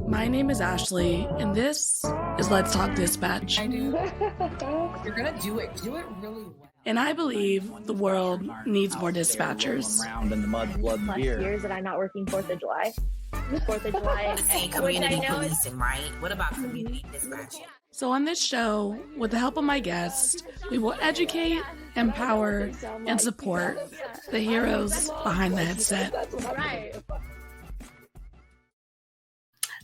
My name is Ashley, and this is Let's Talk Dispatch. I do. You're gonna do it. Do it really well. And I believe the world needs more dispatchers. Around in the mud, blood, and beer. Years that I'm not working 4th of July. 4th of July. Saying community policing, right? What about community dispatching? So on this show, with the help of my guests, we will educate, empower, and support the heroes behind the headset. Right.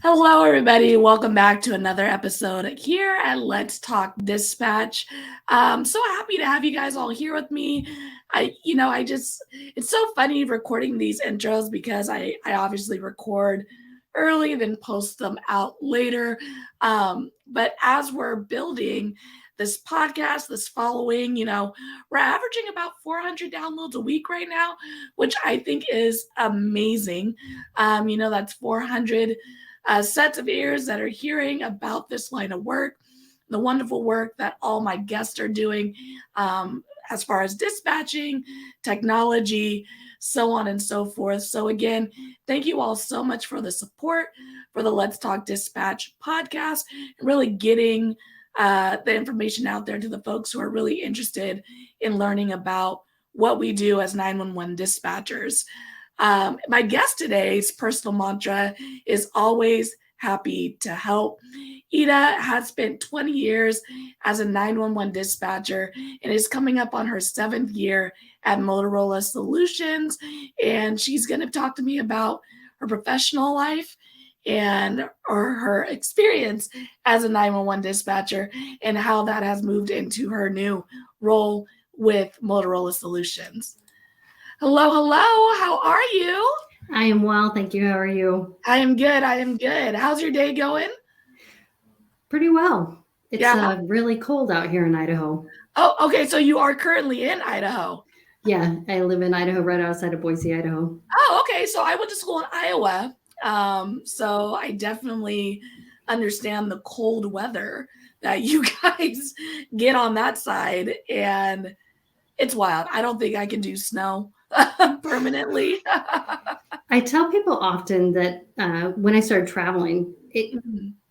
Hello, everybody. Welcome back to another episode here at Let's Talk Dispatch. I'm so happy to have you guys all here with me. It's so funny recording these intros because I obviously record early, then post them out later. But as we're building this podcast, this following, we're averaging about 400 downloads a week right now, which I think is amazing. That's 400 sets of ears that are hearing about this line of work, the wonderful work that all my guests are doing as far as dispatching, technology, so on and so forth. So again, thank you all so much for the support for the Let's Talk Dispatch podcast, and really getting the information out there to the folks who are really interested in learning about what we do as 911 dispatchers. My guest today's personal mantra is always happy to help. Eda has spent 20 years as a 911 dispatcher and is coming up on her 7th year at Motorola Solutions. And she's going to talk to me about her professional life and or her experience as a 911 dispatcher and how that has moved into her new role with Motorola Solutions. Hello. How are you? I am well, thank you. How are you? I am good. How's your day going? Pretty well. It's really cold out here in Idaho. Oh, okay. So you are currently in Idaho. Yeah, I live in Idaho, right outside of Boise, Idaho. Oh, okay. So I went to school in Iowa. So I definitely understand the cold weather that you guys get on that side. And it's wild. I don't think I can do snow permanently. I tell people often that when I started traveling,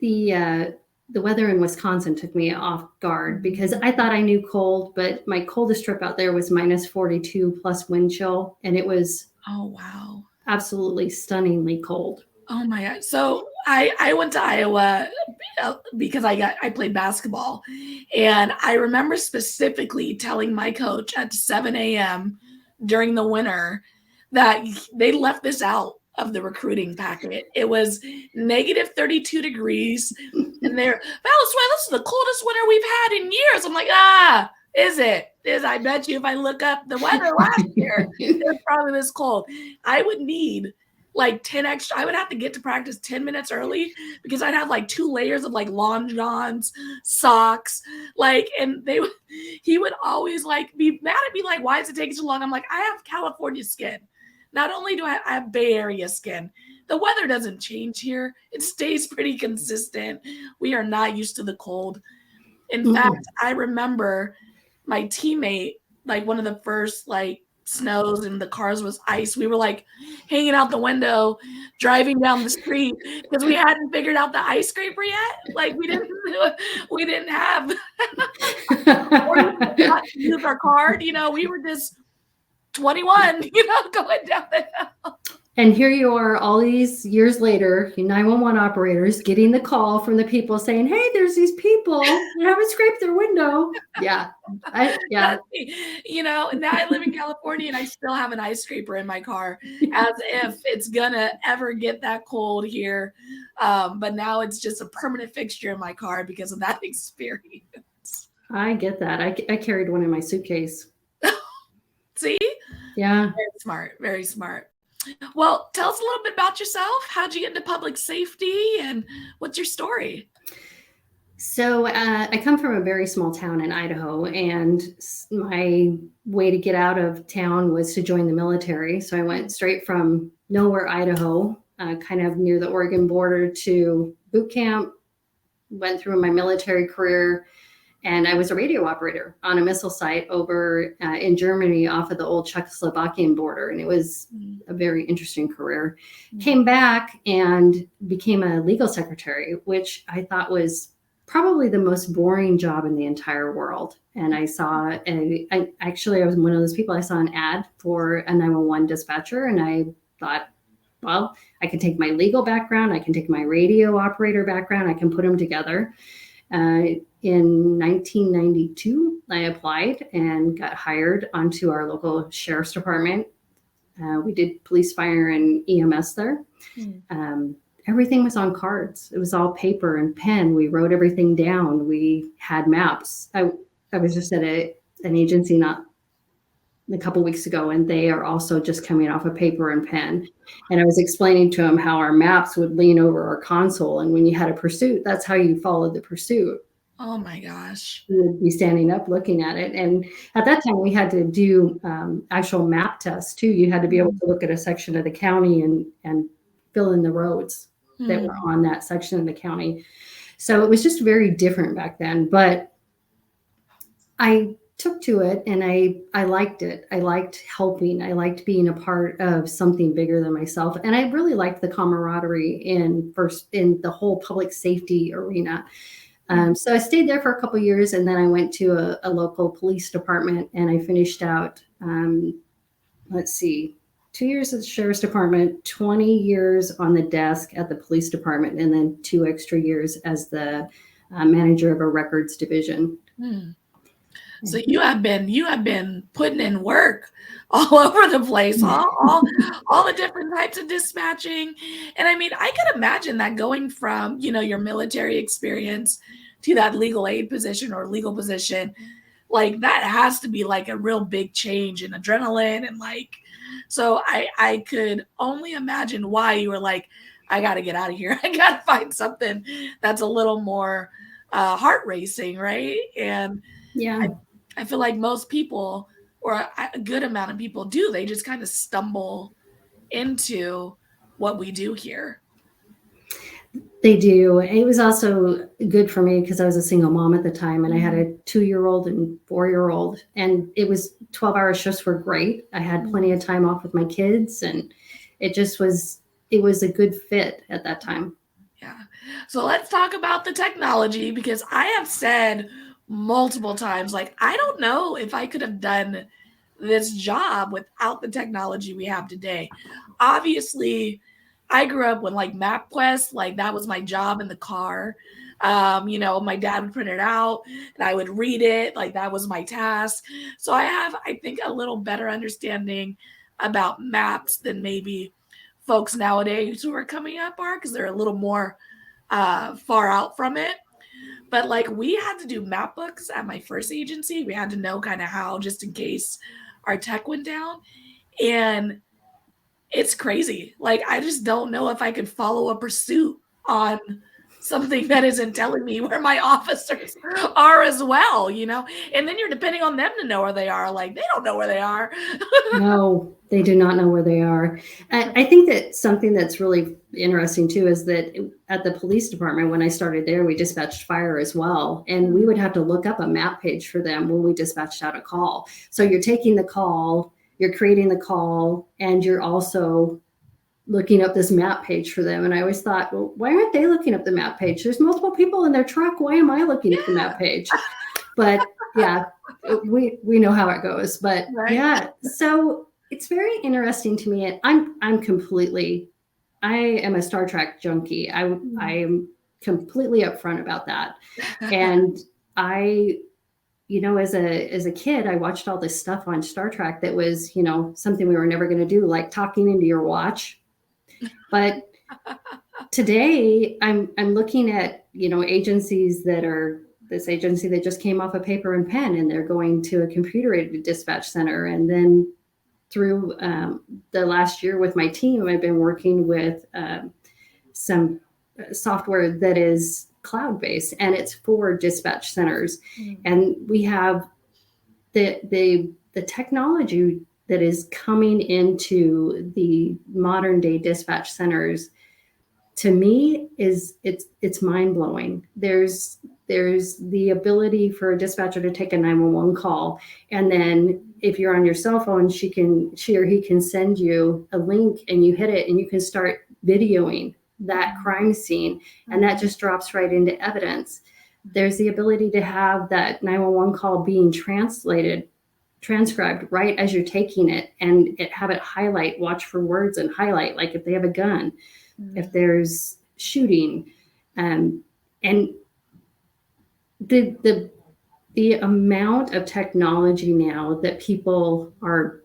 the weather in Wisconsin took me off guard because I thought I knew cold, but my coldest trip out there was minus 42 plus wind chill, and it was absolutely stunningly cold. Oh my God. So I went to Iowa because I played basketball, and I remember specifically telling my coach at 7 a.m. during the winter that they left this out of the recruiting packet. It was negative 32 degrees, and they're, this is the coldest winter we've had in years. I'm like, is it? I bet you if I look up the weather last year, it was probably this cold. I would need like 10 extra. I would have to get to practice 10 minutes early because I'd have like 2 layers of like long johns, socks, and he would always like be mad at me, like, why is it taking so long? I'm like, I have California skin. Not only do I have Bay Area skin, the weather doesn't change here. It stays pretty consistent. We are not used to the cold. In fact, I remember my teammate, like one of the first snows and the cars was ice. We were like hanging out the window, driving down the street because we hadn't figured out the ice scraper yet. Like we didn't have or not use our card. We were just 21, going down the hill. And here you are all these years later, 911 operators getting the call from the people saying, hey, there's these people that haven't scraped their window. Yeah. Now I live in California and I still have an ice scraper in my car as if it's gonna ever get that cold here. But now it's just a permanent fixture in my car because of that experience. I get that. I carried one in my suitcase. See? Yeah. Very smart. Well, tell us a little bit about yourself. How'd you get into public safety and what's your story? So I come from a very small town in Idaho, and my way to get out of town was to join the military. So I went straight from nowhere, Idaho, kind of near the Oregon border, to boot camp, went through my military career, And I was a radio operator on a missile site over in Germany off of the old Czechoslovakian border. And it was a very interesting career. Came back and became a legal secretary, which I thought was probably the most boring job in the entire world. And I saw, I was one of those people, I saw an ad for a 911 dispatcher, and I thought, well, I can take my legal background, I can take my radio operator background, I can put them together. In 1992, I applied and got hired onto our local sheriff's department. We did police, fire, and EMS there. Everything was on cards. It was all paper and pen. We wrote everything down. We had maps. I was just at an agency not a couple weeks ago, and they are also just coming off of paper and pen. And I was explaining to them how our maps would lean over our console, and when you had a pursuit, that's how you followed the pursuit. Oh my gosh. You would be standing up looking at it. And at that time, we had to do actual map tests too. You had to be able to look at a section of the county and fill in the roads that were on that section of the county. So it was just very different back then. But I took to it, and I liked it. I liked helping. I liked being a part of something bigger than myself. And I really liked the camaraderie in the whole public safety arena. So I stayed there for a couple of years, and then I went to a local police department, and I finished out, 2 years at the sheriff's department, 20 years on the desk at the police department, and then 2 extra years as the manager of a records division. So you have been putting in work all over the place, all the different types of dispatching. And I mean, I can imagine that going from, your military experience to that legal aid position or legal position, like that has to be like a real big change in adrenaline. And so I could only imagine why you were like, I got to get out of here. I got to find something that's a little more heart racing. Right. And yeah, I feel like most people, or a good amount of people do, they just kind of stumble into what we do here. They do. It was also good for me because I was a single mom at the time, and I had a 2-year-old and 4-year-old, and it was 12-hour shifts were great. I had plenty of time off with my kids, and it was a good fit at that time. Yeah. So let's talk about the technology, because I have said multiple times, I don't know if I could have done this job without the technology we have today. Obviously, I grew up with MapQuest, that was my job in the car. My dad would print it out and I would read it. That was my task. So I have, I think, a little better understanding about maps than maybe folks nowadays who are coming up are, because they're a little more far out from it. But we had to do map books at my first agency. We had to know kind of how, just in case our tech went down. And it's crazy. I just don't know if I could follow a pursuit on something that isn't telling me where my officers are as well, And then you're depending on them to know where they are. They don't know where they are. No, they do not know where they are. I think that something that's really interesting too is that at the police department, when I started there, we dispatched fire as well. And we would have to look up a map page for them when we dispatched out a call. So you're taking the call, you're creating the call, and you're also looking up this map page for them. And I always thought, well, why aren't they looking up the map page? There's multiple people in their truck. Why am I looking at the map page? But yeah, we know how it goes. But right. Yeah, so it's very interesting to me. And I am a Star Trek junkie. I am completely upfront about that. And as a kid, I watched all this stuff on Star Trek that was, something we were never going to do, like talking into your watch. But today I'm looking at, agencies that are this agency that just came off of paper and pen, and they're going to a computer-aided dispatch center. And then through the last year with my team, I've been working with some software that is cloud-based, and it's for dispatch centers. And we have the technology that is coming into the modern day dispatch centers to me it's mind-blowing. There's the ability for a dispatcher to take a 911 call, and then if you're on your cell phone, she or he can send you a link, and you hit it and you can start videoing that crime scene, and that just drops right into evidence. There's the ability to have that 911 call being transcribed right as you're taking it, and have it highlight, watch for words and highlight, like if they have a gun, if there's shooting, and the amount of technology now that people are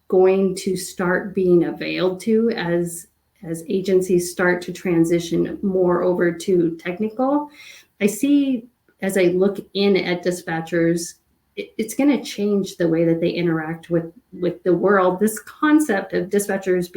going to start being availed to as agencies start to transition more over to technical. I see, as I look in at dispatchers, it's going to change the way that they interact with the world. This concept of dispatchers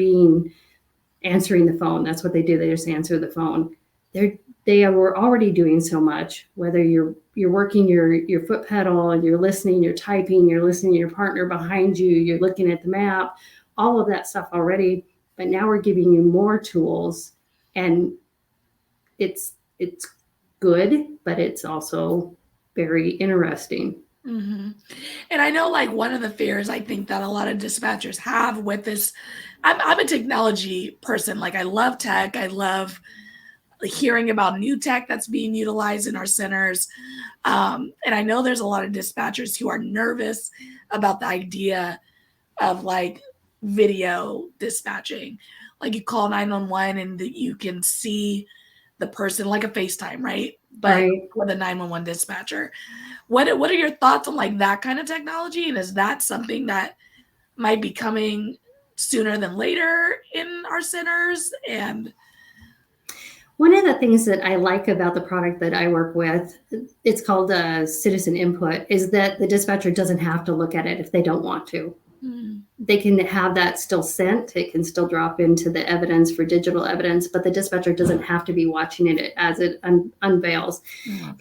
answering the phone, that's what they do. They just answer the phone. They were already doing so much, whether you're working your foot pedal and you're listening, you're typing, you're listening to your partner behind you, you're looking at the map, all of that stuff already. But now we're giving you more tools, and it's good, but it's also very interesting. Mm-hmm. And I know, like, one of the fears I think that a lot of dispatchers have with this, I'm a technology person. Like, I love tech. I love hearing about new tech that's being utilized in our centers. And I know there's a lot of dispatchers who are nervous about the idea of like video dispatching. Like, you call 911 and you can see the person, like a FaceTime, right? But Right. with a 911 dispatcher. What are your thoughts on like that kind of technology? And is that something that might be coming sooner than later in our centers? And one of the things that I like about the product that I work with, it's called Citizen Input, is that the dispatcher doesn't have to look at it if they don't want to. They can have that still sent. It can still drop into the evidence for digital evidence, but the dispatcher doesn't have to be watching it as it unveils.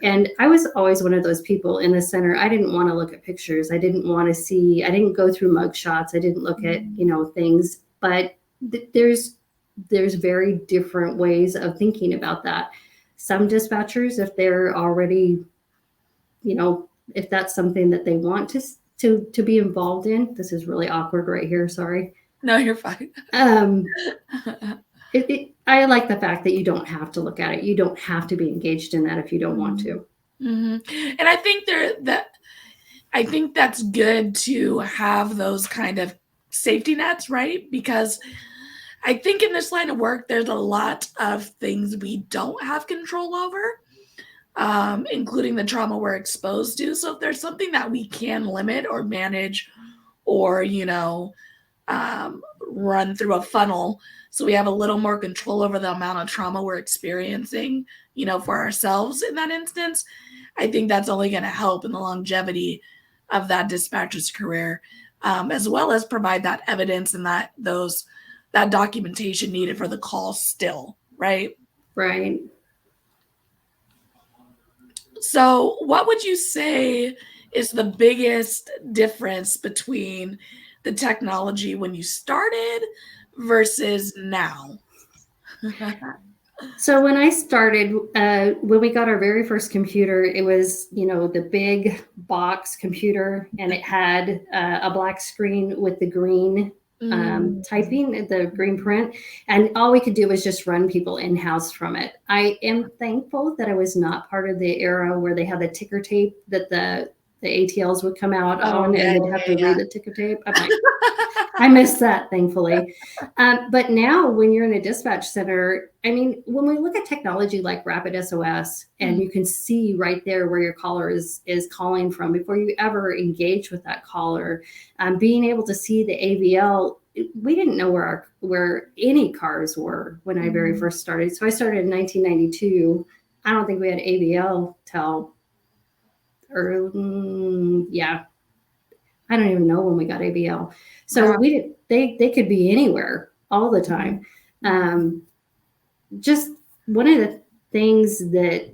And I was always one of those people in the center. I didn't want to look at pictures. I didn't want to see, I didn't go through mug shots. I didn't look at, things, but there's very different ways of thinking about that. Some dispatchers, if they're already, if that's something that they want to be involved in, this is really awkward right here. Sorry. No, you're fine. I like the fact that you don't have to look at it. You don't have to be engaged in that if you don't want to. Mm-hmm. And I think that's good to have those kind of safety nets, right? Because I think in this line of work, there's a lot of things we don't have control over, including the trauma we're exposed to. So if there's something that we can limit or manage or, run through a funnel so we have a little more control over the amount of trauma we're experiencing, for ourselves in that instance, I think that's only going to help in the longevity of that dispatcher's career, as well as provide that evidence and that documentation needed for the call still, right? Right. So what would you say is the biggest difference between the technology when you started versus now? So when I started, when we got our very first computer, it was, the big box computer, and it had a black screen with the green typing, the green print, and all we could do was just run people in-house from it. I am thankful that I was not part of the era where they had the ticker tape that the ATLs would come out on, and they'd have to read the ticker tape. I'm like, I missed that, thankfully. But now when you're in a dispatch center, when we look at technology like Rapid SOS, and you can see right there where your caller is calling from before you ever engage with that caller, being able to see the AVL, we didn't know where any cars were when I very first started. So I started in 1992. I don't think we had AVL till I don't even know when we got AVL. So they could be anywhere all the time. Just one of the things that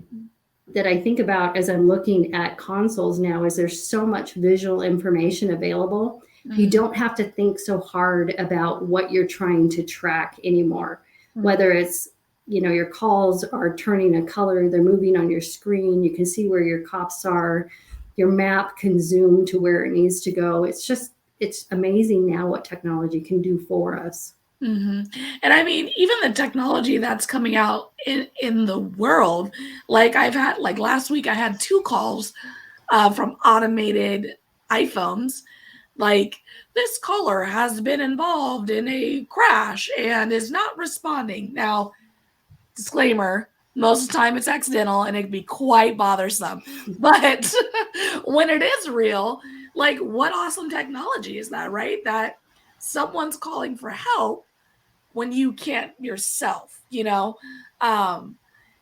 I think about as I'm looking at consoles now is there's so much visual information available. You don't have to think so hard about what you're trying to track anymore, whether it's your calls are turning a color, they're moving on your screen. You can see where your cops are. Your map can zoom to where it needs to go. It's amazing now what technology can do for us. Mm-hmm. And I mean, even the technology that's coming out in the world, like last week, I had 2 calls from automated iPhones. Like, this caller has been involved in a crash and is not responding. Now, disclaimer, most of the time it's accidental and it can be quite bothersome. But when it is real, like, what awesome technology is that, right? That someone's calling for help when you can't yourself, and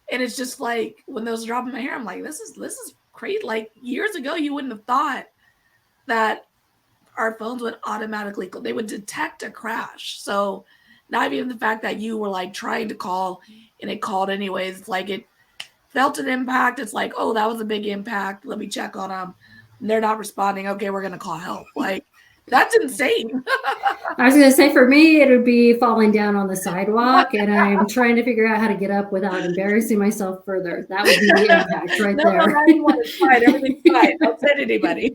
it's just like, when those drop in my hair, I'm like, this is great. Like, years ago, you wouldn't have thought that our phones would automatically, they would detect a crash. So not even the fact that you were like trying to call and it called anyways, like, it felt an impact. It's like, oh, that was a big impact, let me check on them. And they're not responding, okay, we're gonna call help. Like, that's insane. I was going to say, for me, it would be falling down on the sidewalk, and I'm trying to figure out how to get up without embarrassing myself further. That would be the impact right there. No, everyone is fine. Everything's fine. Don't send anybody.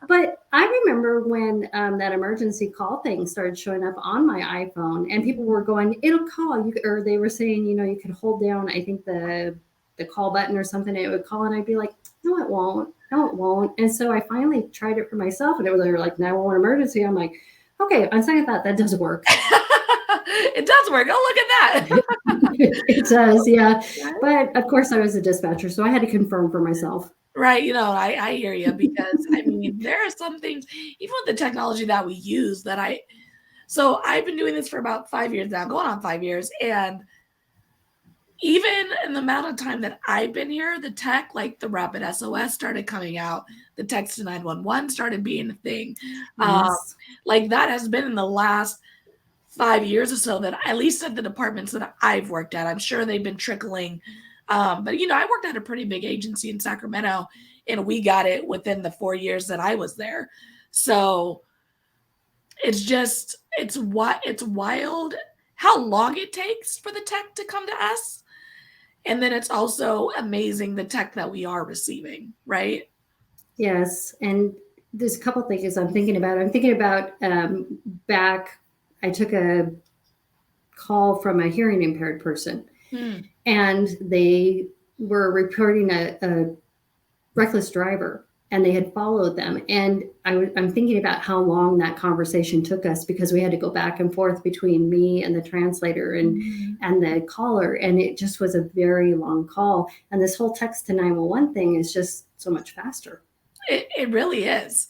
But I remember when that emergency call thing started showing up on my iPhone, and people were going, "It'll call you," or they were saying, you could hold down, I think the call button or something, and it would call, and I'd be like, "No, it won't. No, it won't." And so I finally tried it for myself, and it was like 911 emergency. I'm like, okay, on second thought, that does work. It does work. Oh, look at that. It does, yeah. But of course, I was a dispatcher, so I had to confirm for myself. Right. I hear you, because I mean, there are some things, even with the technology that we use, so I've been doing this for about 5 years now, going on 5 years. And even in the amount of time that I've been here, the tech, like the rapid SOS started coming out, the text to 911 started being a thing. Yes. Like, that has been in the last 5 years or so, that at least at the departments that I've worked at, I'm sure they've been trickling. But I worked at a pretty big agency in Sacramento, and we got it within the 4 years that I was there. So it's wild how long it takes for the tech to come to us. And then it's also amazing the tech that we are receiving, right? Yes. And there's a couple things I'm thinking about. I'm thinking about back, I took a call from a hearing impaired person, and they were reporting a reckless driver, and they had followed them. And I'm thinking about how long that conversation took us, because we had to go back and forth between me and the translator and the caller. And it just was a very long call. And this whole text to 911 thing is just so much faster. It really is.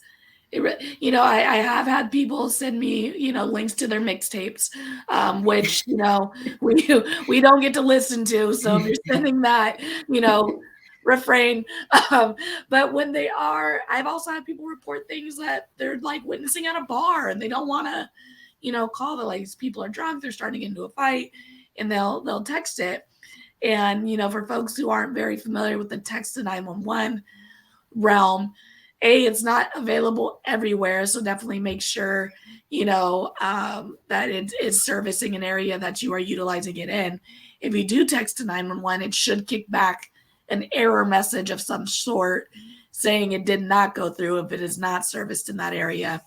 I have had people send me, links to their mixtapes, which, we don't get to listen to. So if you're sending that, refrain. But when they are, I've also had people report things that they're like witnessing at a bar, and they don't want to, call the, like, these people are drunk, they're starting into a fight, and they'll text it. And, for folks who aren't very familiar with the text to 911 realm, it's not available everywhere. So definitely make sure, that it is servicing an area that you are utilizing it in. If you do text to 911, it should kick back an error message of some sort saying it did not go through if it is not serviced in that area.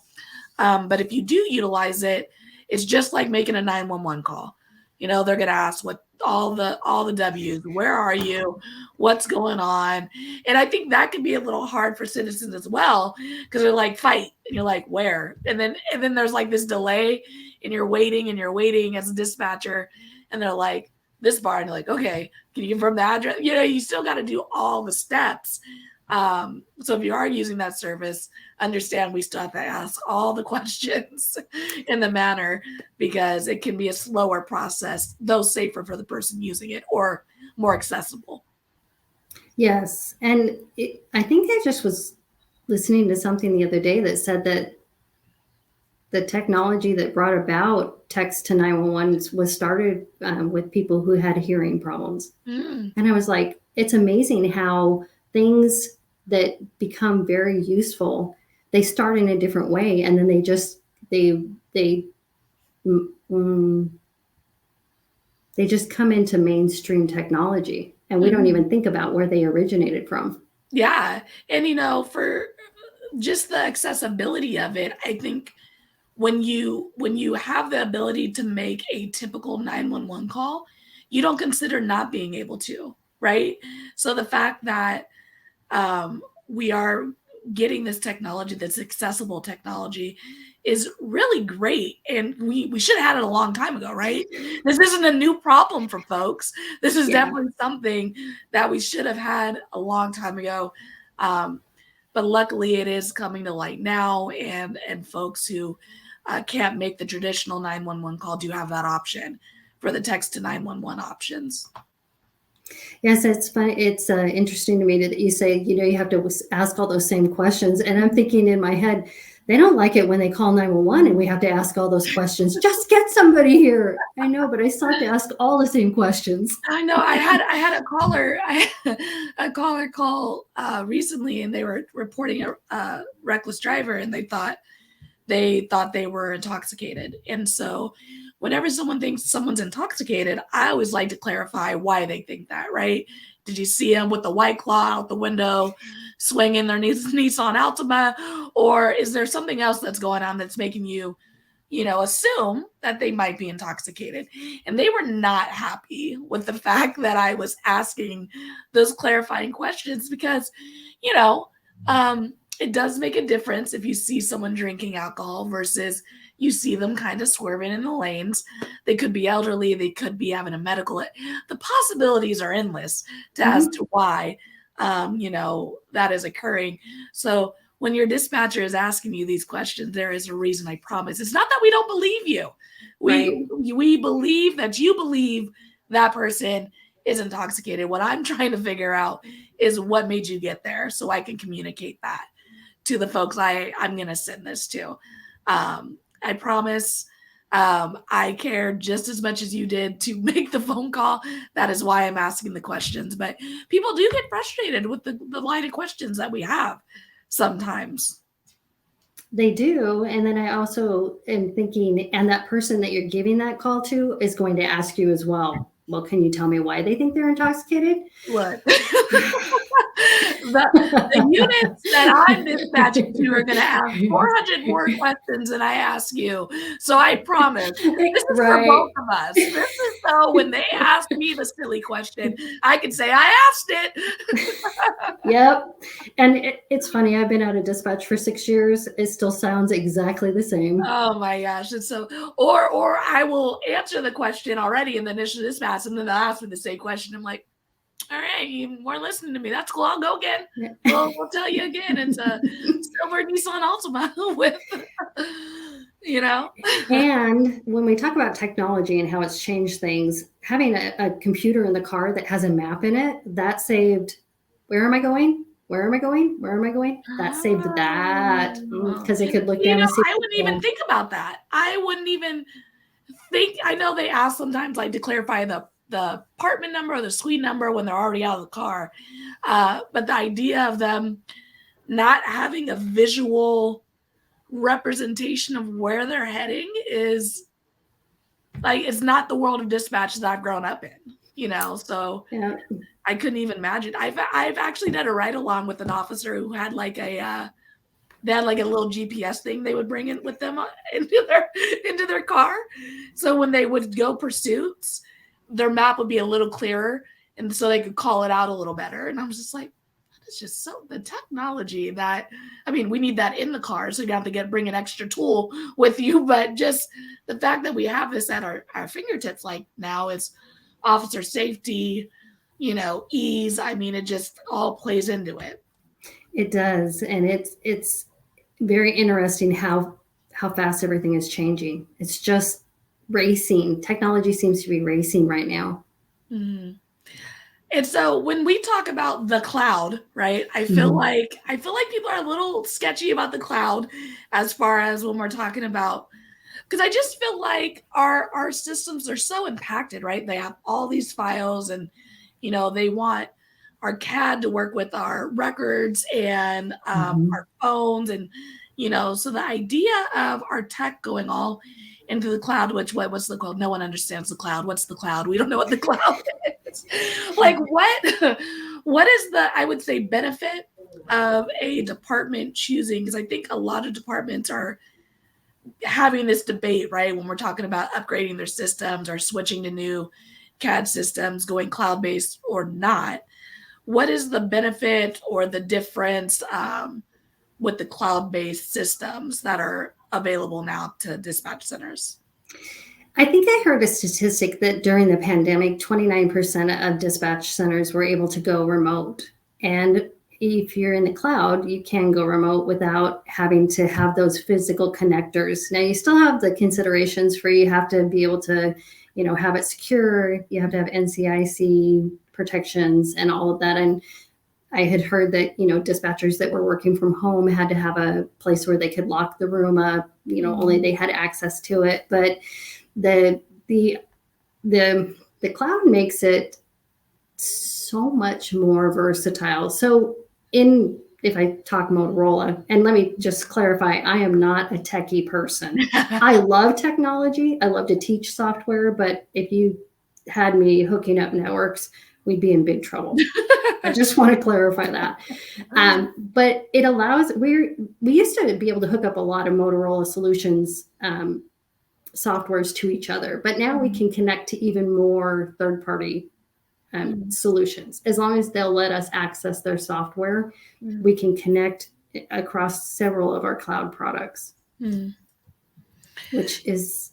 But if you do utilize it, it's just like making a 911 call. They're going to ask what all the W's, where are you, what's going on? And I think that can be a little hard for citizens as well, because they're like, fight, and you're like, where? And then there's like this delay, and you're waiting as a dispatcher, and they're like, this bar, and you're like, okay, can you confirm the address? You still got to do all the steps. So if you are using that service, understand we still have to ask all the questions in the manner, because it can be a slower process, though safer for the person using it, or more accessible. Yes. And I think I just was listening to something the other day that said that the technology that brought about text to 911 was started with people who had hearing problems. And I was like, it's amazing how things that become very useful, they start in a different way, and then they They just come into mainstream technology, and we don't even think about where they originated from. Yeah. And, for just the accessibility of it, I think when you have the ability to make a typical 911 call, you don't consider not being able to, right? So the fact that we are getting this technology, this accessible technology, is really great, and we should have had it a long time ago, right? This isn't a new problem for folks. This is definitely something that we should have had a long time ago. But luckily it is coming to light now, and folks who can't make the traditional 911 call do have that option for the text to 911 options. Yes, it's funny. It's interesting to me that you say, you have to ask all those same questions. And I'm thinking in my head, they don't like it when they call 911 and we have to ask all those questions. Just get somebody here. I know, but I still have to ask all the same questions. I know. I had a caller call recently, and they were reporting a reckless driver, and they thought they were intoxicated. And so whenever someone thinks someone's intoxicated, I always like to clarify why they think that, right? Did you see them with the White Claw out the window, swinging their Nissan Altima? Or is there something else that's going on that's making you, assume that they might be intoxicated? And they were not happy with the fact that I was asking those clarifying questions because, it does make a difference if you see someone drinking alcohol versus you see them kind of swerving in the lanes. They could be elderly. They could be having a medical. The possibilities are endless as to why, that is occurring. So when your dispatcher is asking you these questions, there is a reason, I promise. It's not that we don't believe you. We believe that you believe that person is intoxicated. What I'm trying to figure out is what made you get there so I can communicate that to the folks I'm going to send this to. I promise I care just as much as you did to make the phone call. That is why I'm asking the questions. But people do get frustrated with the line of questions that we have sometimes. They do. And then I also am thinking, and that person that you're giving that call to is going to ask you as well, can you tell me why they think they're intoxicated? Look, the units that I'm dispatching to are going to ask 400 more questions than I ask you. So I promise, this is for both of us. This is so when they ask me the silly question, I can say, I asked it. Yep. And it's funny. I've been out of dispatch for 6 years. It still sounds exactly the same. Oh my gosh. And so, or I will answer the question already in the initial dispatch, and then they'll ask me the same question. I'm like, all right, you weren't listening to me. That's cool. I'll go again. We'll tell you again. It's a silver Nissan Altima with, And when we talk about technology and how it's changed things, having a computer in the car that has a map in it, that saved, where am I going? Where am I going? Where am I going? That saved that because it could look down and see. I wouldn't even think about that. I wouldn't even think. I know they ask sometimes like to clarify the apartment number or the suite number when they're already out of the car. But the idea of them not having a visual representation of where they're heading is like, it's not the world of dispatch that I've grown up in, so yeah. I couldn't even imagine. I've actually done a ride along with an officer who had like a little GPS thing they would bring in with them into their car. So when they would go pursuits, their map would be a little clearer, and so they could call it out a little better. And I was just like, it's just so the technology that, we need that in the car, so you don't have to bring an extra tool with you. But just the fact that we have this at our fingertips, like now, it's officer safety, ease. It just all plays into it. It does, and it's very interesting how fast everything is changing. It's just racing. Technology seems to be racing right now. Mm-hmm. And so when we talk about the cloud, right, I feel like people are a little sketchy about the cloud as far as when we're talking about, because I just feel like our systems are so impacted, right? They have all these files, and they want our CAD to work with our records and our phones, and so the idea of our tech going all into the cloud, which what's the cloud? No one understands the cloud. What's the cloud? We don't know what the cloud is. Like what is the, I would say, benefit of a department choosing? Because I think a lot of departments are having this debate, right? When we're talking about upgrading their systems or switching to new CAD systems, going cloud-based or not. What is the benefit or the difference with the cloud-based systems that are available now to dispatch centers? I think I heard a statistic that during the pandemic, 29% of dispatch centers were able to go remote. And if you're in the cloud, you can go remote without having to have those physical connectors. Now, you still have the considerations for you have to be able to, have it secure. You have to have NCIC protections and all of that. And I had heard that, dispatchers that were working from home had to have a place where they could lock the room up, only they had access to it. But the cloud makes it so much more versatile. So if I talk Motorola, and let me just clarify, I am not a techie person. I love technology. I love to teach software, but if you had me hooking up networks, we'd be in big trouble. I just want to clarify that. But it allows, we used to be able to hook up a lot of Motorola solutions softwares to each other, but now we can connect to even more third-party solutions. As long as they'll let us access their software, we can connect across several of our cloud products, which is,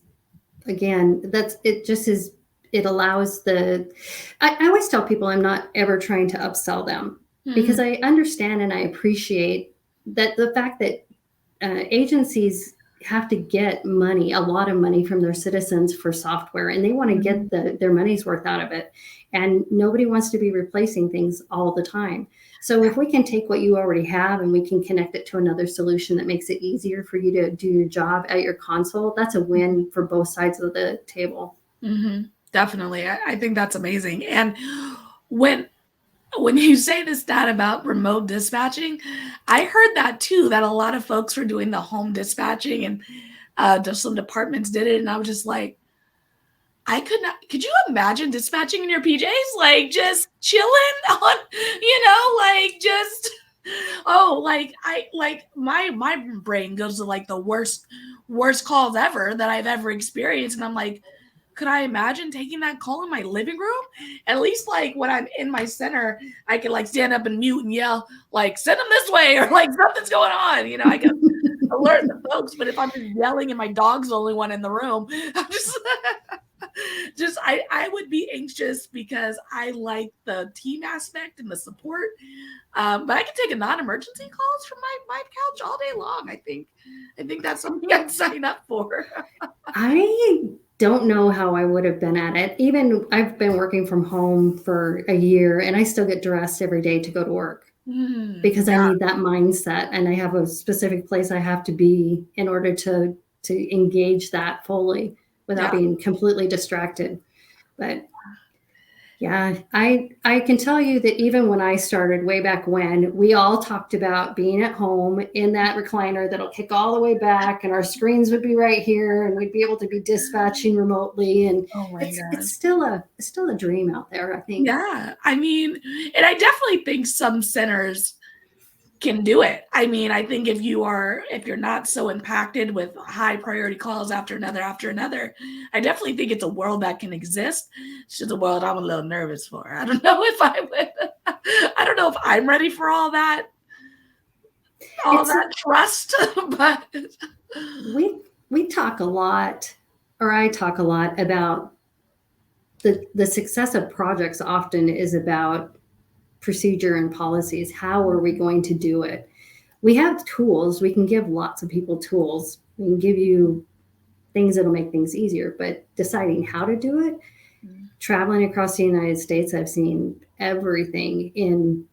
again, it allows I always tell people I'm not ever trying to upsell them because I understand and I appreciate that the fact that agencies have to get money, a lot of money from their citizens for software, and they want to get their money's worth out of it. And nobody wants to be replacing things all the time. So if we can take what you already have and we can connect it to another solution that makes it easier for you to do your job at your console, that's a win for both sides of the table. Definitely. I think that's amazing. And when you say this stat about remote dispatching, I heard that too, that a lot of folks were doing the home dispatching and just some departments did it. And I was just like, I could not, could you imagine dispatching in your PJs? Like just chilling on, my brain goes to like the worst calls ever that I've ever experienced. And I'm like, could I imagine taking that call in my living room? At least like when I'm in my center, I can like stand up and mute and yell, like, send them this way, or like something's going on. I can alert the folks. But if I'm just yelling and my dog's the only one in the room, I'm just I would be anxious because I like the team aspect and the support. But I can take a non-emergency calls from my couch all day long. I think that's something I'd sign up for. I don't know how I would have been at it. Even I've been working from home for a year and I still get dressed every day to go to work because I need that mindset. And I have a specific place I have to be in order to engage that fully without being completely distracted. But yeah, I can tell you that even when I started way back when, we all talked about being at home in that recliner that'll kick all the way back and our screens would be right here and we'd be able to be dispatching remotely. And it's still a dream out there, I think. Yeah. I mean, and I definitely think some centers can do it. I mean, I think if you're not so impacted with high priority calls after another, I definitely think it's a world that can exist. It's just a world I'm a little nervous for. I don't know if I don't know if I'm ready for all that trust, but we talk a lot, or I talk a lot about the success of projects often is about procedure and policies. How are we going to do it? We have tools. We can give lots of people tools. We can give you things that'll make things easier, but deciding how to do it, traveling across the United States, I've seen everything in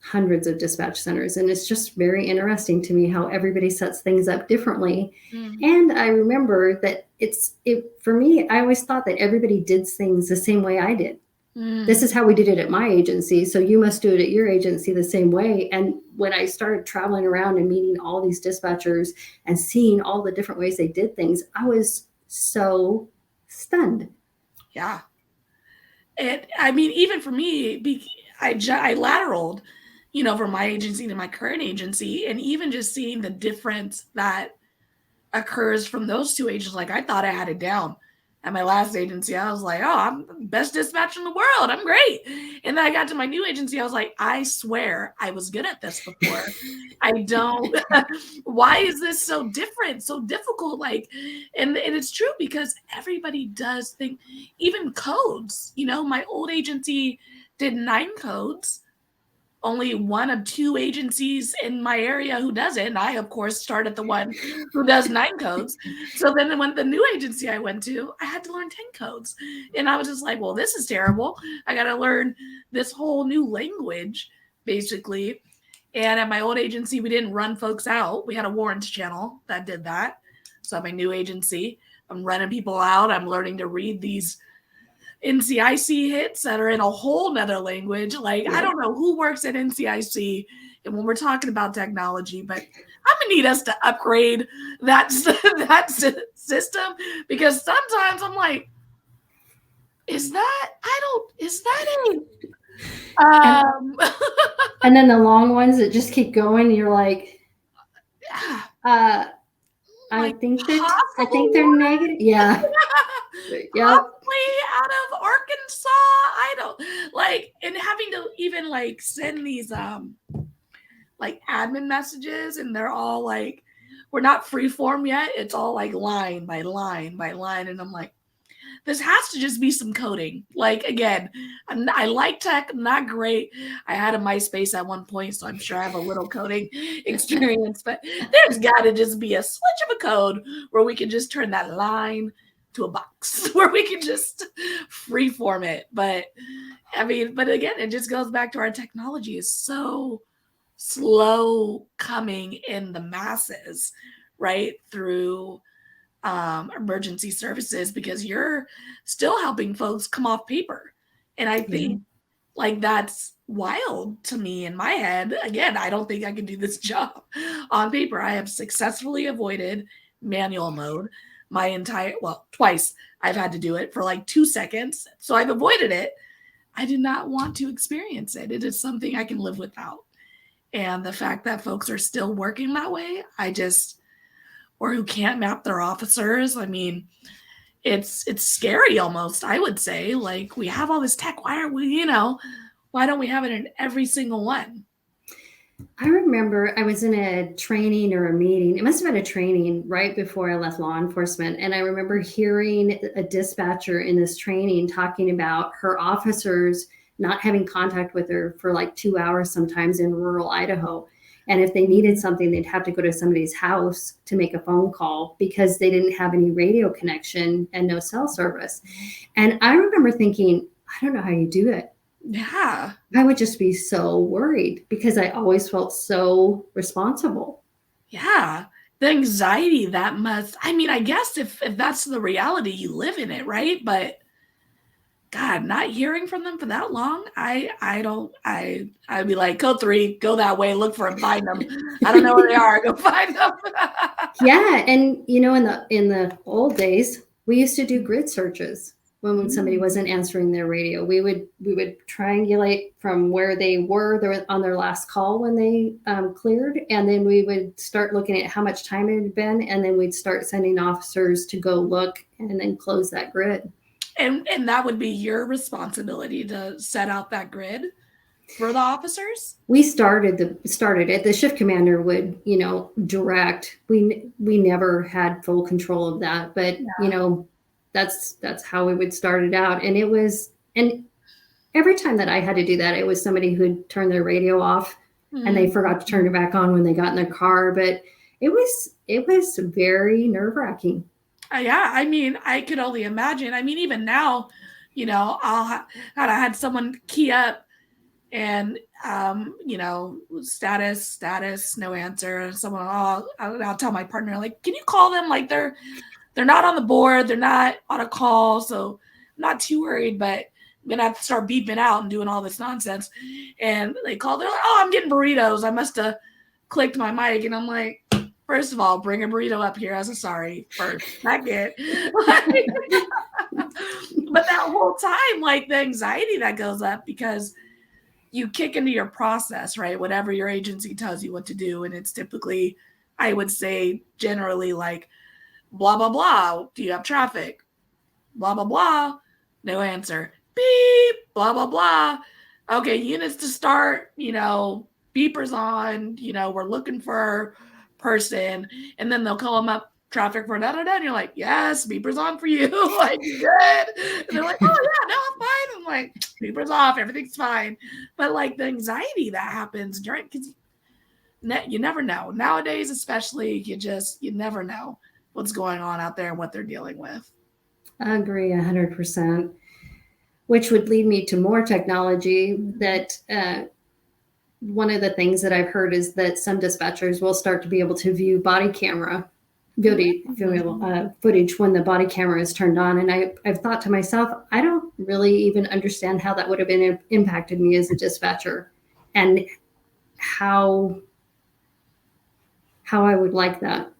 hundreds of dispatch centers. And it's just very interesting to me how everybody sets things up differently. And I remember that for me, I always thought that everybody did things the same way I did. This is how we did it at my agency, so you must do it at your agency the same way. And when I started traveling around and meeting all these dispatchers and seeing all the different ways they did things, I was so stunned. Yeah. And I mean, even for me, I lateraled, from my agency to my current agency, and even just seeing the difference that occurs from those two agents, like I thought I had it down. At my last agency, I was like, oh, I'm the best dispatcher in the world. I'm great. And then I got to my new agency. I was like, I swear I was good at this before. I don't. Why is this so different, so difficult? Like, and it's true because everybody does think, even codes, my old agency did 9 codes. Only one of 2 agencies in my area who does it. And I, of course, started the one who does 9 codes. So then when the new agency I went to, I had to learn 10 codes. And I was just like, well, this is terrible. I got to learn this whole new language, basically. And at my old agency, we didn't run folks out. We had a warrants channel that did that. So at my new agency, I'm running people out. I'm learning to read these NCIC hits that are in a whole nother language. Like, I don't know who works at NCIC and when we're talking about technology, but I'm gonna need us to upgrade that system, because sometimes I'm like, is that it? And then the long ones that just keep going, you're like, I think they're negative. Yeah. Yep. Possibly out of Arkansas. I don't like, and having to even like send these like admin messages, and they're all like, we're not free form yet. It's all like line by line by line. And I'm like, this has to just be some coding. Like, again, I like tech, not great. I had a MySpace at one point, so I'm sure I have a little coding experience, but there's got to just be a switch of a code where we can just turn that line to a box, where we can just freeform it. But I mean, but again, it just goes back to our technology is so slow coming in the masses, right? Through emergency services, because you're still helping folks come off paper. And I think like that's wild to me in my head. Again, I don't think I can do this job on paper. I have successfully avoided manual mode twice. I've had to do it for like 2 seconds. So I've avoided it. I do not want to experience it. It is something I can live without. And the fact that folks are still working that way, or who can't map their officers. I mean, it's scary almost, I would say. Like, we have all this tech. Why don't we have it in every single one? I remember I was in a training or a meeting. It must have been a training right before I left law enforcement. And I remember hearing a dispatcher in this training talking about her officers not having contact with her for like 2 hours sometimes in rural Idaho. And if they needed something, they'd have to go to somebody's house to make a phone call because they didn't have any radio connection and no cell service. And I remember thinking, I don't know how you do it. Yeah. I would just be so worried because I always felt so responsible. Yeah. The anxiety that must, I mean, I guess if that's the reality, you live in it, right? But God, not hearing from them for that long, I'd be like, code 3, go that way, look for them, find them. I don't know where they are, go find them. Yeah, and in the old days, we used to do grid searches when somebody wasn't answering their radio. We would triangulate from where they were on their last call when they cleared, and then we would start looking at how much time it had been, and then we'd start sending officers to go look and then close that grid. And that would be your responsibility to set out that grid for the officers? We started it. The shift commander would, direct. We never had full control of that, but that's how we would start it out. And every time that I had to do that, it was somebody who'd turn their radio off and they forgot to turn it back on when they got in their car. But it was very nerve-wracking. Yeah, I mean, I could only imagine. I mean, even now, I had someone key up and, status, no answer. And someone, I'll tell my partner, like, can you call them? Like, they're not on the board. They're not on a call. So I'm not too worried, but I'm going to have to start beeping out and doing all this nonsense. And they call, they're like, oh, I'm getting burritos. I must have clicked my mic. And I'm like, first of all, bring a burrito up here as a sorry first. Second, but that whole time, like the anxiety that goes up because you kick into your process, right? Whatever your agency tells you what to do. And it's typically, I would say, generally like, blah, blah, blah. Do you have traffic? Blah, blah, blah. No answer. Beep, blah, blah, blah. Okay, units to start, beepers on, we're looking for person. And then they'll call them up, traffic for da-da-da. And you're like, yes, beepers on for you. Like, good. And they're like, oh, yeah, no, I'm fine. I'm like, beepers off. Everything's fine. But like the anxiety that happens during, because you never know. Nowadays, especially, you never know what's going on out there and what they're dealing with. I agree 100%, which would lead me to more technology that one of the things that I've heard is that some dispatchers will start to be able to view body camera footage when the body camera is turned on. And I've thought to myself, I don't really even understand how that would have been impacted me as a dispatcher and how I would like that.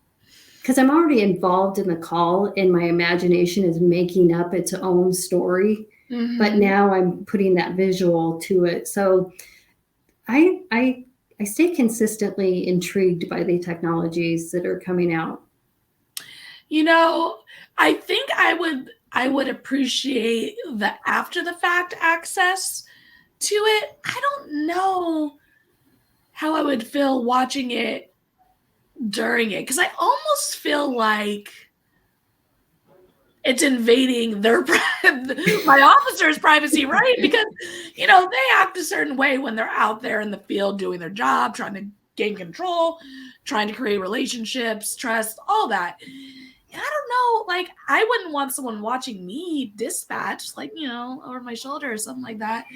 Because I'm already involved in the call and my imagination is making up its own story. Mm-hmm. But now I'm putting that visual to it. So I stay consistently intrigued by the technologies that are coming out. I think I would appreciate the after the fact access to it. I don't know how I would feel watching it during it, because I almost feel like it's invading my officer's privacy, right? Because they act a certain way when they're out there in the field doing their job, trying to gain control, trying to create relationships, trust, all that. And I don't know, like I wouldn't want someone watching me dispatch, like over my shoulder or something like that.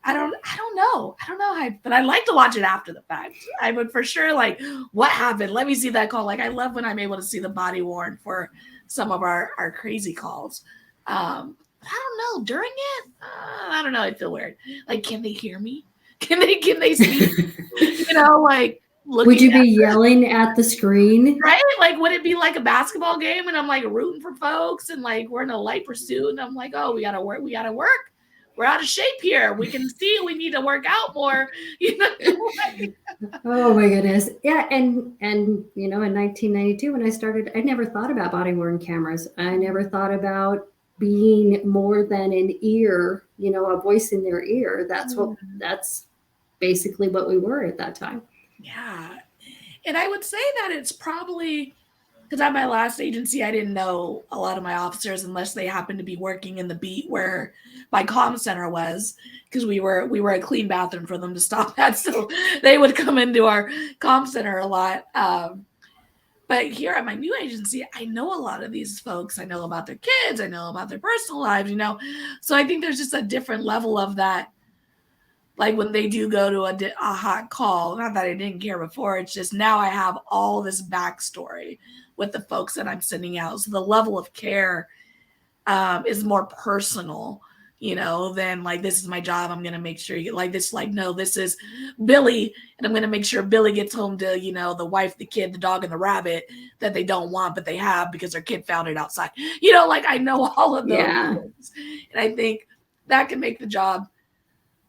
I don't know how, but I like to watch it after the fact. I would for sure like, what happened? Let me see that call. Like I love when I'm able to see the body worn for some of our crazy calls. I don't know, during it, I don't know. I feel weird. Like, can they hear me? Can they see? Like. Would you be yelling at the screen? Right? Like, would it be like a basketball game and I'm like rooting for folks and like we're in a light pursuit and I'm like, oh, we gotta work. We're out of shape here. We can see we need to work out more. Oh my goodness. Yeah. And in 1992 when I started, I never thought about body worn cameras. I never thought about being more than an ear, a voice in their ear. That's basically what we were at that time. Yeah. And I would say that it's probably because at my last agency, I didn't know a lot of my officers unless they happened to be working in the beat where my comm center was, because we were a clean bathroom for them to stop at. So they would come into our comm center a lot. But here at my new agency, I know a lot of these folks. I know about their kids. I know about their personal lives, So I think there's just a different level of that. Like when they do go to a hot call, not that I didn't care before, it's just now I have all this backstory with the folks that I'm sending out. So the level of care is more personal, than like, this is my job. I'm going to make sure you get like this. Like, no, this is Billy. And I'm going to make sure Billy gets home to, the wife, the kid, the dog, and the rabbit that they don't want, but they have because their kid found it outside. Like I know all of those things. And I think that can make the job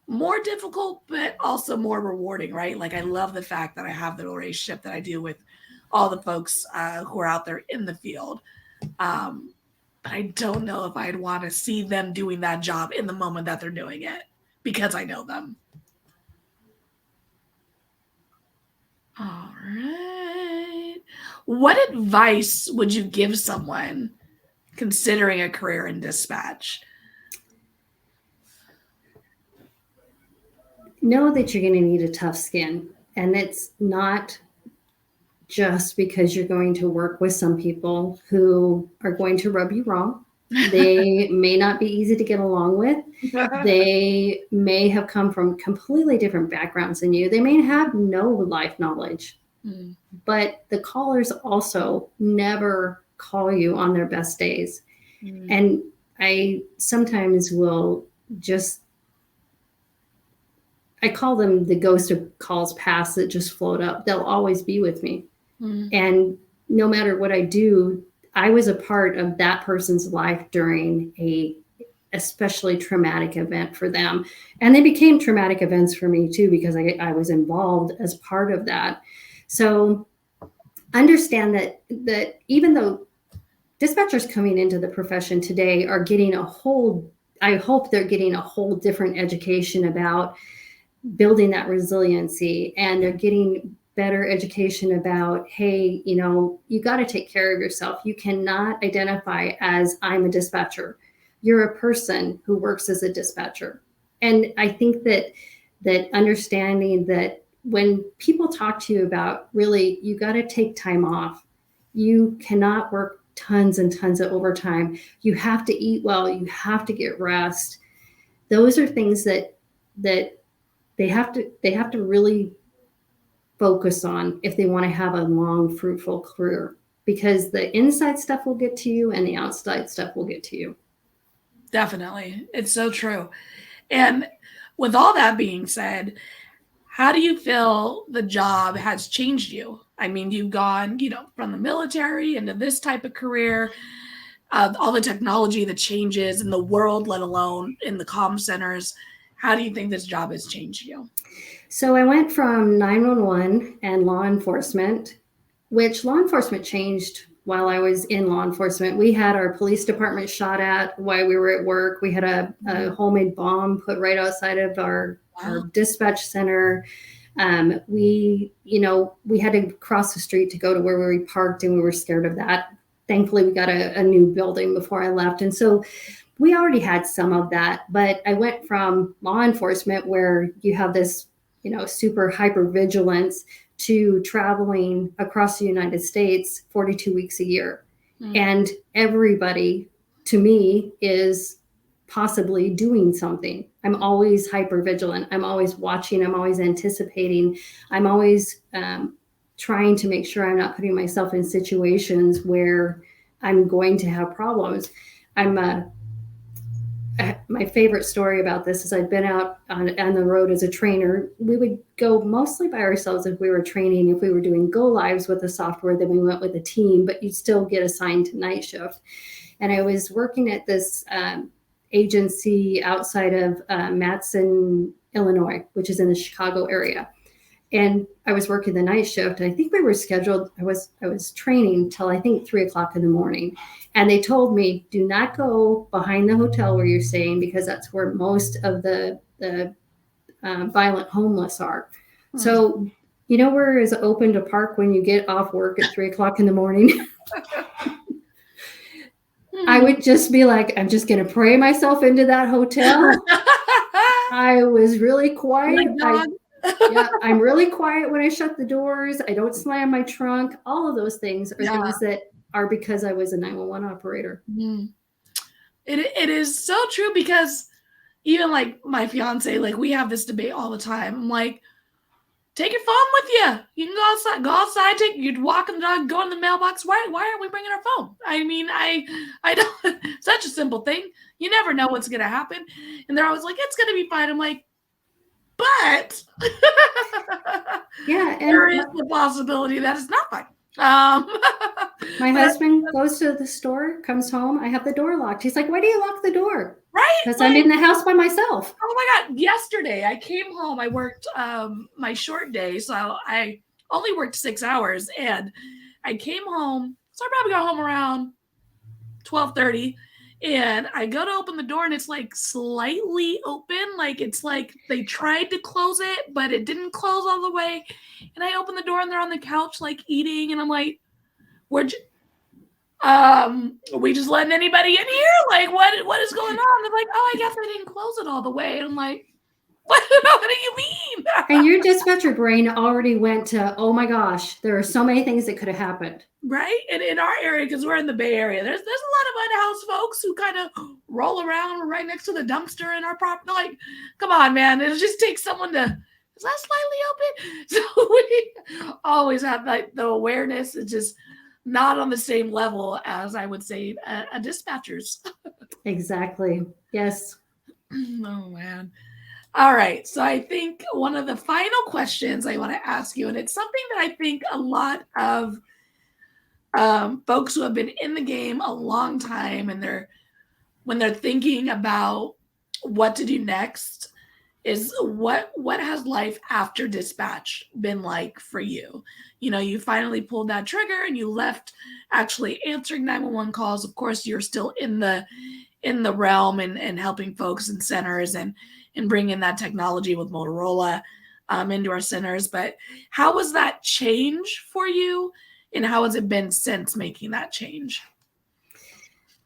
more difficult, but also more rewarding, right? Like I love the fact that I have the relationship that I do with all the folks who are out there in the field. But I don't know if I'd want to see them doing that job in the moment that they're doing it because I know them. All right. What advice would you give someone considering a career in dispatch? Know that you're going to need a tough skin, and it's not just because you're going to work with some people who are going to rub you wrong. They may not be easy to get along with. They may have come from completely different backgrounds than you. They may have no life knowledge, but the callers also never call you on their best days. And I sometimes will I call them the ghost of calls past that just float up. They'll always be with me. And no matter what I do, I was a part of that person's life during a especially traumatic event for them. And they became traumatic events for me too, because I was involved as part of that. So understand that even though dispatchers coming into the profession today are getting I hope they're getting a whole different education about building that resiliency, and they're getting better education about, hey, you got to take care of yourself. You cannot identify as I'm a dispatcher. You're a person who works as a dispatcher. And I think that understanding that when people talk to you about, really, you got to take time off. You cannot work tons and tons of overtime. You have to eat well. You have to get rest. Those are things that they have to really focus on if they want to have a long, fruitful career, because the inside stuff will get to you and the outside stuff will get to you. Definitely. It's so true. And with all that being said, how do you feel the job has changed you? I mean, you've gone, from the military into this type of career, all the technology that changes in the world, let alone in the comm centers. How do you think this job has changed you? So I went from 911 and law enforcement, which law enforcement changed while I was in law enforcement. We had our police department shot at while we were at work. We had a homemade bomb put right outside of our dispatch center. We had to cross the street to go to where we parked, and we were scared of that. Thankfully, we got a new building before I left. And so we already had some of that, but I went from law enforcement, where you have this, super hyper vigilance, to traveling across the United States 42 weeks a year. And everybody, to me, is possibly doing something. I'm always hyper vigilant. I'm always watching. I'm always anticipating. I'm always trying to make sure I'm not putting myself in situations where I'm going to have problems. My favorite story about this is I'd been out on the road as a trainer. We would go mostly by ourselves if we were training. If we were doing go lives with the software, then we went with a team, but you'd still get assigned to night shift. And I was working at this agency outside of Matson, Illinois, which is in the Chicago area. And I was working the night shift. And I think we were scheduled, I was training till I think 3:00 in the morning. And they told me, do not go behind the hotel where you're staying, because that's where most of the violent homeless are. So, where is open to park when you get off work at 3:00 in the morning? I would just be like, I'm just going to pray myself into that hotel. I was really quiet. I'm really quiet when I shut the doors. I don't slam my trunk. All of those things are things that are because I was a 911 operator. It is so true, because even like my fiance, like we have this debate all the time. I'm like, take your phone with you. You can go outside, you'd walk the dog, go in the mailbox. Why aren't we bringing our phone? I mean, I don't, such a simple thing. You never know what's going to happen. And they're always like, it's going to be fine. I'm like, but yeah, and there is the possibility that it's not fine. My husband goes to the store, comes home. I have the door locked. He's like, why do you lock the door? Right? Because I'm in the house by myself. Oh my God. Yesterday I came home. I worked my short day. So I only worked 6 hours, and I came home. So I probably got home around 12:30. And I go to open the door, and it's like slightly open. Like it's like they tried to close it, but it didn't close all the way. And I open the door, and they're on the couch, like eating. And I'm like, are we just letting anybody in here? Like, what is going on? They're like, oh, I guess I didn't close it all the way. And I'm like, what do you mean? And your dispatcher brain already went to, oh my gosh, there are so many things that could have happened. Right? And in our area, because we're in the Bay Area, there's a lot of unhoused folks who kind of roll around right next to the dumpster in our property. Like, come on, man. It'll just take someone to, is that slightly open? So we always have like the awareness. It's just not on the same level as I would say a dispatcher's. Exactly. Yes. Oh, man. All right. So I think one of the final questions I want to ask you, and it's something that I think a lot of folks who have been in the game a long time, and when they're thinking about what to do next, is what has life after dispatch been like for you? You finally pulled that trigger and you left actually answering 911 calls. Of course, you're still in the realm and helping folks in centers and bringing that technology with Motorola into our centers. But how was that change for you, and how has it been since making that change?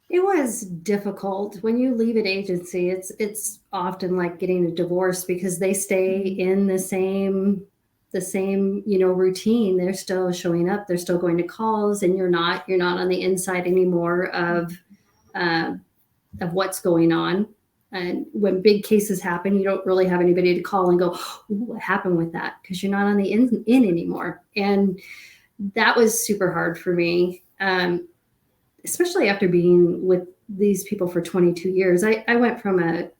It was difficult. When you leave an agency, it's often like getting a divorce because they stay in the same routine. They're still showing up, they're still going to calls, and you're not on the inside anymore of what's going on. And when big cases happen, you don't really have anybody to call and go, what happened with that? Because you're not on the in anymore. And that was super hard for me. Especially after being with these people for 22 years. I went from a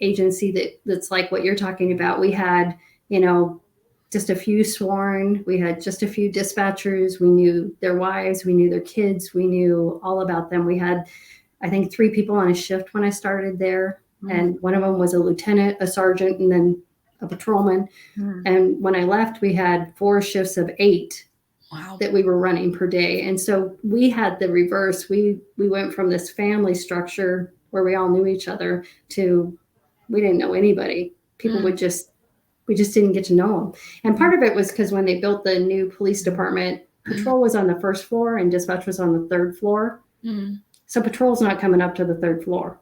agency that's like what you're talking about. We had, just a few sworn, we had just a few dispatchers. We knew their wives, we knew their kids, we knew all about them. We had, I think, 3 people on a shift when I started there. And one of them was a lieutenant, a sergeant, and then a patrolman. And when I left, we had 4 shifts of 8. Wow. That we were running per day. And so we had the reverse. We went from this family structure where we all knew each other to we didn't know anybody. People we just didn't get to know them. And part of it was because when they built the new police department, patrol was on the 1st floor and dispatch was on the 3rd floor. So patrol's not coming up to the 3rd floor.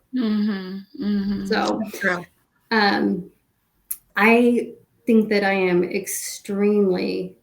So True. I think that I am extremely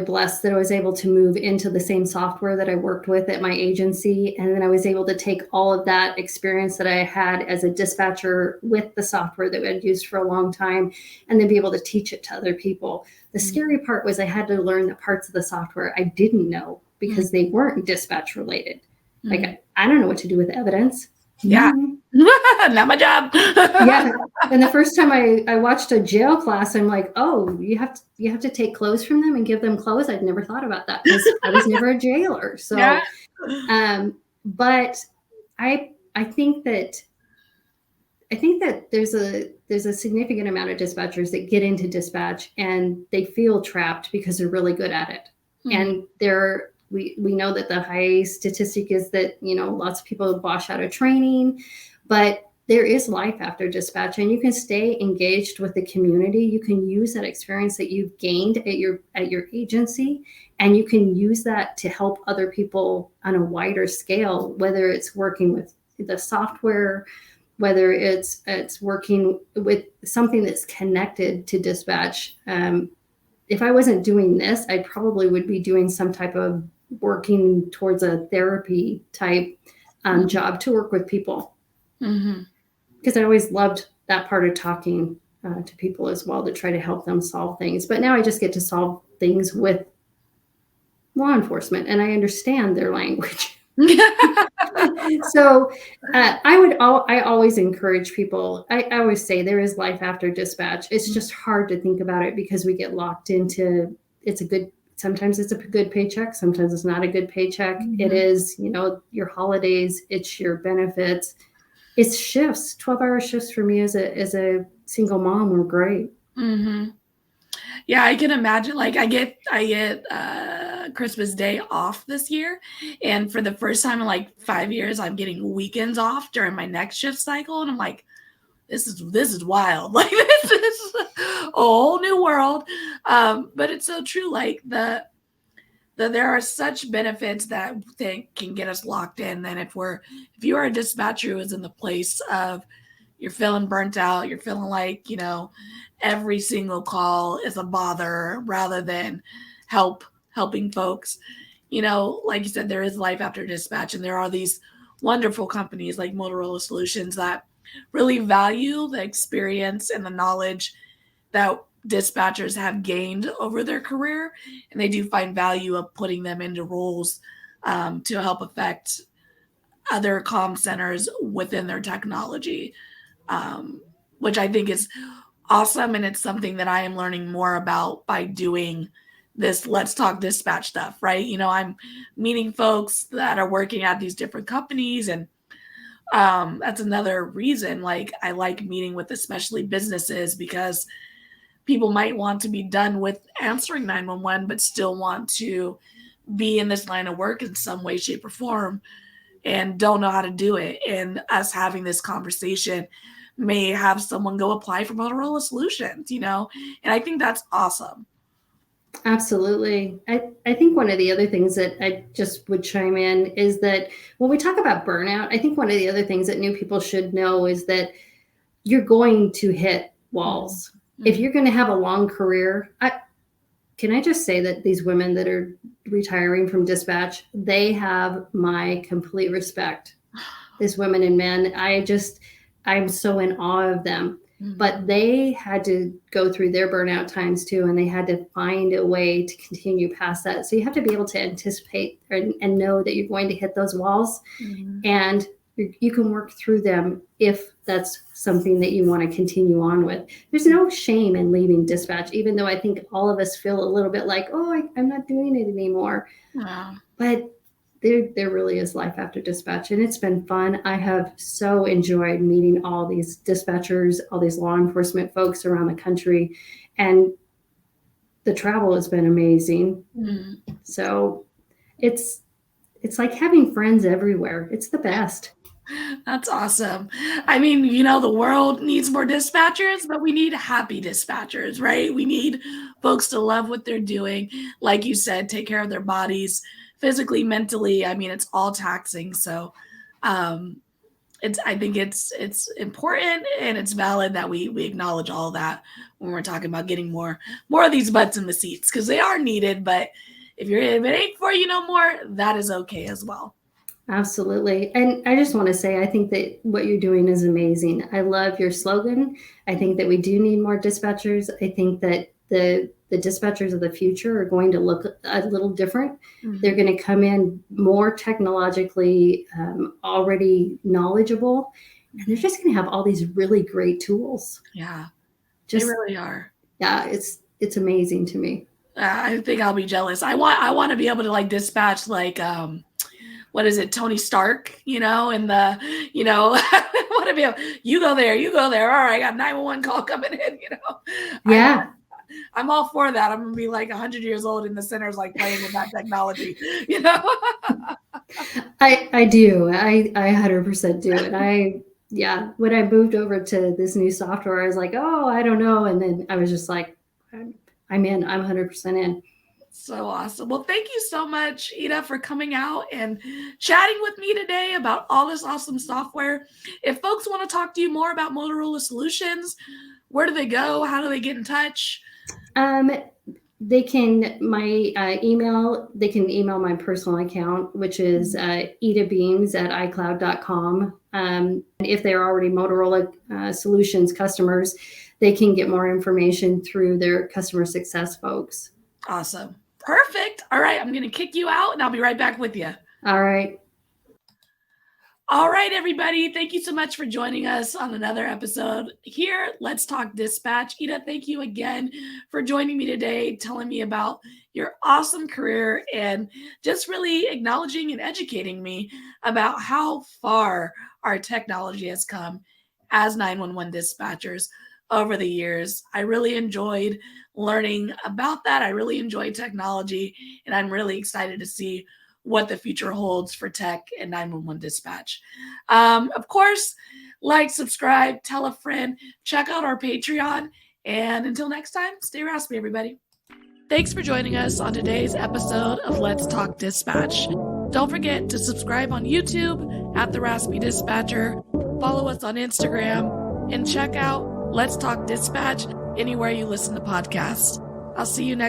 blessed that I was able to move into the same software that I worked with at my agency. And then I was able to take all of that experience that I had as a dispatcher with the software that we had used for a long time, and then be able to teach it to other people. The scary part was I had to learn the parts of the software I didn't know because they weren't dispatch related. Like, I don't know what to do with evidence. Yeah. Not my job. Yeah. And the first time I watched a jail class, I'm like, oh, you have to take clothes from them and give them clothes. I'd never thought about that because I was never a jailer. So, Yeah. But I think that there's a significant amount of dispatchers that get into dispatch and they feel trapped because they're really good at it. And we know that the high statistic is that, lots of people wash out of training, but there is life after dispatch, and you can stay engaged with the community. You can use that experience that you've gained at your agency, and you can use that to help other people on a wider scale, whether it's working with the software, whether it's working with something that's connected to dispatch. If I wasn't doing this, I probably would be doing some type of working towards a therapy type job to work with people. Because I always loved that part of talking to people as well, to try to help them solve things. But now I just get to solve things with law enforcement, and I understand their language. So I always encourage people. I always say there is life after dispatch. It's just hard to think about it because we get locked into sometimes it's a good paycheck. Sometimes it's not a good paycheck. It is, your holidays, it's your benefits. It's shifts. 12-hour shifts for me as a single mom were great. Yeah, I can imagine. Like, I get Christmas Day off this year, and for the first time in like 5 years, I'm getting weekends off during my next shift cycle, and I'm like, this is wild. Like, this is a whole new world. But it's so true. Like, there are such benefits that can get us locked in. Then if you are a dispatcher who is in the place of you're feeling burnt out, you're feeling like, every single call is a bother rather than helping folks, like you said, there is life after dispatch, and there are these wonderful companies like Motorola Solutions that really value the experience and the knowledge that dispatchers have gained over their career, and they do find value of putting them into roles to help affect other comm centers within their technology. which I think is awesome. And it's something that I am learning more about by doing this Let's Talk Dispatch stuff, right? You know, I'm meeting folks that are working at these different companies, and that's another reason like I like meeting with especially businesses, because people might want to be done with answering 911 but still want to be in this line of work in some way, shape, or form, and don't know how to do it. And us having this conversation may have someone go apply for Motorola Solutions, you know, and I think that's awesome. Absolutely. I think one of the other things that I just would chime in is that when we talk about burnout, I think one of the other things that new people should know is that you're going to hit walls. Mm-hmm. If you're going to have a long career, can I just say that these women that are retiring from dispatch, they have my complete respect. These women and men, I'm so in awe of them. Mm-hmm. But they had to go through their burnout times too, and they had to find a way to continue past that. So you have to be able to anticipate and know that you're going to hit those walls, mm-hmm. and you can work through them if that's something that you want to continue on with. There's no shame in leaving dispatch, even though I think all of us feel a little bit like, I'm not doing it anymore. Wow. But there really is life after dispatch, and it's been fun. I have so enjoyed meeting all these dispatchers, all these law enforcement folks around the country, and the travel has been amazing. Mm-hmm. So it's like having friends everywhere. It's the best. That's awesome. I mean, you know, the world needs more dispatchers, but we need happy dispatchers, right? We need folks to love what they're doing. Like you said, take care of their bodies, physically, mentally. I mean, it's all taxing. So I think it's important, and it's valid that we acknowledge all that when we're talking about getting more of these butts in the seats, because they are needed. But if it ain't for you no more, that is okay as well. Absolutely. And I just want to say, I think that what you're doing is amazing. I love your slogan. I think that we do need more dispatchers. I think that the dispatchers of the future are going to look a little different. Mm-hmm. They're going to come in more technologically already knowledgeable, and they're just going to have all these really great tools. Yeah, they really are. Yeah, it's amazing to me. I think I'll be jealous. I want to be able to like dispatch like what is it, Tony Stark, you know, and the, you know, what if you go there. All right, I got 911 call coming in, you know. Yeah. I'm all for that. I'm going to be like 100 years old in the centers, like playing with that technology, you know. I do. I 100% do. And when I moved over to this new software, I was like, I don't know. And then I was just like, I'm in. I'm 100% in. So awesome. Well, thank you so much, Eda, for coming out and chatting with me today about all this awesome software. If folks want to talk to you more about Motorola Solutions, where do they go? How do they get in touch? They can email my personal account, which is edabeams@icloud.com. And if they're already Motorola Solutions customers, they can get more information through their customer success folks. Awesome. Perfect. All right. I'm going to kick you out, and I'll be right back with you. All right. All right, everybody. Thank you so much for joining us on another episode here. Let's Talk Dispatch. Eda, thank you again for joining me today, telling me about your awesome career, and just really acknowledging and educating me about how far our technology has come as 911 dispatchers over the years. I really enjoyed learning about that. I really enjoy technology, and I'm really excited to see what the future holds for tech and 911 dispatch. Of course, like, subscribe, tell a friend, check out our Patreon, and until next time, stay raspy, everybody. Thanks for joining us on today's episode of Let's Talk Dispatch. Don't forget to subscribe on YouTube at The Raspy Dispatcher, follow us on Instagram, and check out Let's Talk Dispatch anywhere you listen to podcasts. I'll see you next